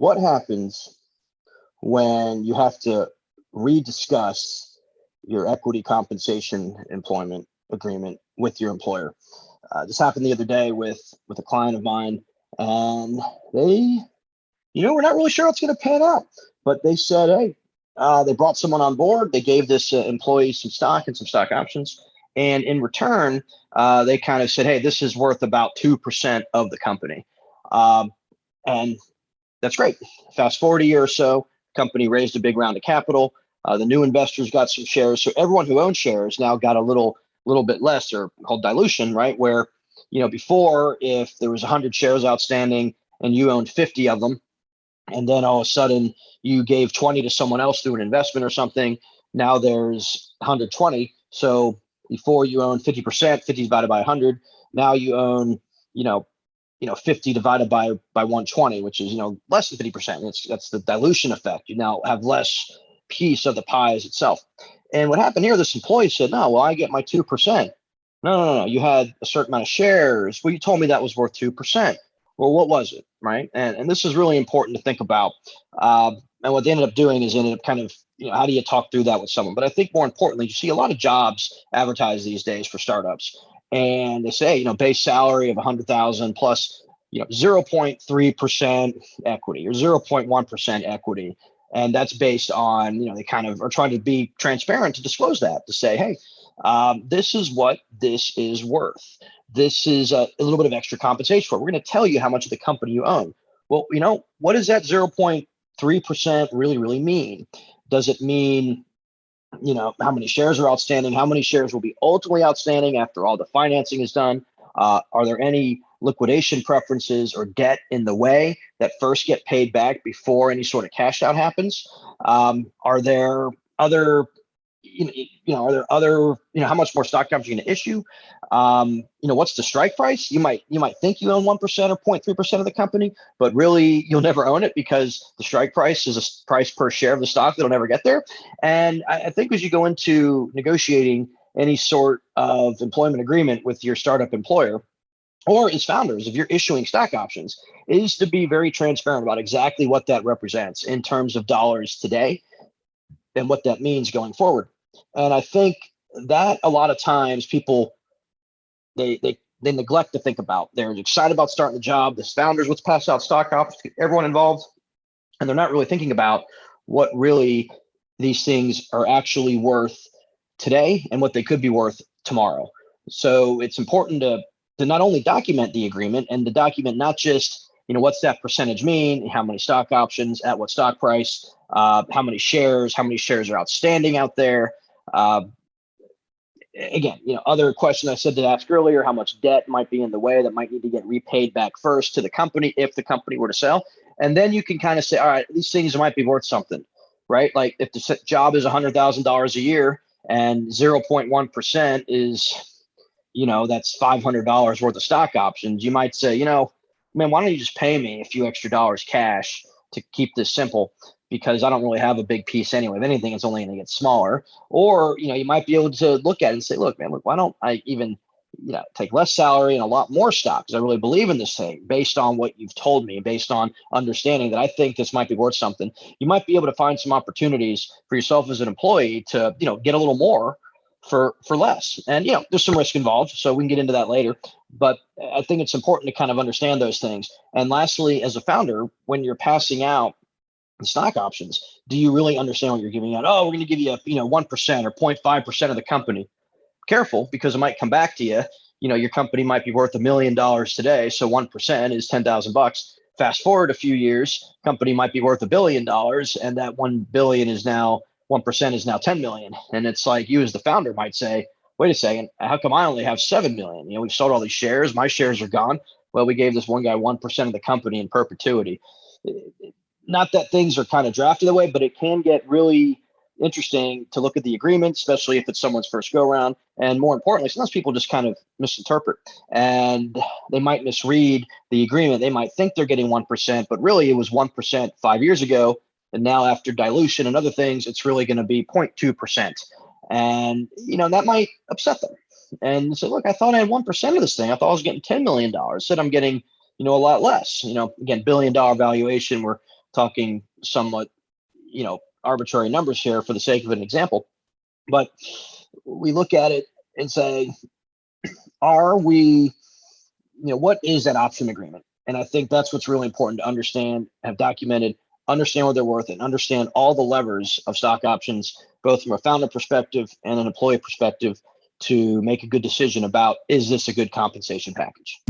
what happens when you have to rediscuss your equity compensation employment agreement with your employer? This happened the other day with a client of mine, and they, we're not really sure how it's going to pan out, but they said, hey, they brought someone on board. They gave this employee some stock and some stock options. And in return, they kind of said, hey, this is worth about 2% of the company. And that's great. Fast forward a year or so, company raised a big round of capital. The new investors got some shares. So everyone who owned shares now got a little bit less, or called dilution, right? Where, before, if there was 100 shares outstanding and you owned 50 of them, and then all of a sudden you gave 20 to someone else through an investment or something, now there's 120. So before you own 50%, 50 divided by 100. Now you own, 50 divided by 120, which is, less than 50%. That's the dilution effect. You now have less piece of the pie as itself. And what happened here, this employee said, no, well, I get my 2%. No. You had a certain amount of shares. Well, you told me that was worth 2%. Well, what was it, right? And this is really important to think about. And what they ended up doing is ended up kind of, how do you talk through that with someone? But I think more importantly, you see a lot of jobs advertised these days for startups, and they say, base salary of 100,000 plus, 0.3% equity or 0.1% equity. And that's based on, they kind of are trying to be transparent to disclose that, to say, hey, this is what this is worth. This is a little bit of extra compensation for it. We're going to tell you how much of the company you own. Well, what does that 0.3% really mean? Does it mean, how many shares are outstanding? How many shares will be ultimately outstanding after all the financing is done? Are there any liquidation preferences or debt in the way that first get paid back before any sort of cash out happens? Are there other, are there other, how much more stock options you're going to issue? What's the strike price? You might think you own 1% or 0.3% of the company, but really you'll never own it because the strike price is a price per share of the stock that'll never get there. And I think as you go into negotiating any sort of employment agreement with your startup employer, or as founders, if you're issuing stock options, is to be very transparent about exactly what that represents in terms of dollars today and what that means going forward. And I think that a lot of times people, they neglect to think about. They're excited about starting the job. The founders, let's pass out stock options, everyone involved, and they're not really thinking about what really these things are actually worth today and what they could be worth tomorrow. So it's important to not only document the agreement and to document not just, what's that percentage mean, how many stock options, at what stock price, how many shares are outstanding out there. Again, other question I said to ask earlier, how much debt might be in the way that might need to get repaid back first to the company if the company were to sell. And then you can kind of say, all right, these things might be worth something, right? Like if the job is $100,000 a year and 0.1% is, that's $500 worth of stock options, you might say, man, why don't you just pay me a few extra dollars cash to keep this simple? Because I don't really have a big piece anyway. If anything, it's only going to get smaller. Or, you might be able to look at it and say, look, why don't I even, take less salary and a lot more stock? Because I really believe in this thing based on what you've told me, based on understanding that I think this might be worth something. You might be able to find some opportunities for yourself as an employee to, get a little more for less. And, there's some risk involved, so we can get into that later. But I think it's important to kind of understand those things. And lastly, as a founder, when you're passing out the stock options, do you really understand what you're giving out? Oh, we're going to give you 1% or 0.5% of the company. Careful, because it might come back to you. Your company might be worth $1 million today, so 1% is $10,000. Fast forward a few years, company might be worth $1 billion, and that 1 billion is now 1% is now 10 million. And it's like you as the founder might say, wait a second, how come I only have 7 million? We've sold all these shares, my shares are gone. Well, we gave this one guy 1% of the company in perpetuity. Not that things are kind of drafted that way, but it can get really interesting to look at the agreement, especially if it's someone's first go around. And more importantly, sometimes people just kind of misinterpret and they might misread the agreement. They might think they're getting 1%, but really it was 1% 5 years ago. And now after dilution and other things, it's really going to be 0.2%. And, that might upset them. And say, look, I thought I had 1% of this thing. I thought I was getting $10 million. Said I'm getting, a lot less, again, $1 billion valuation. We're talking somewhat, arbitrary numbers here for the sake of an example. But we look at it and say, are we, what is that option agreement? And I think that's what's really important to understand, have documented, understand what they're worth, and understand all the levers of stock options, both from a founder perspective and an employee perspective, to make a good decision about, is this a good compensation package?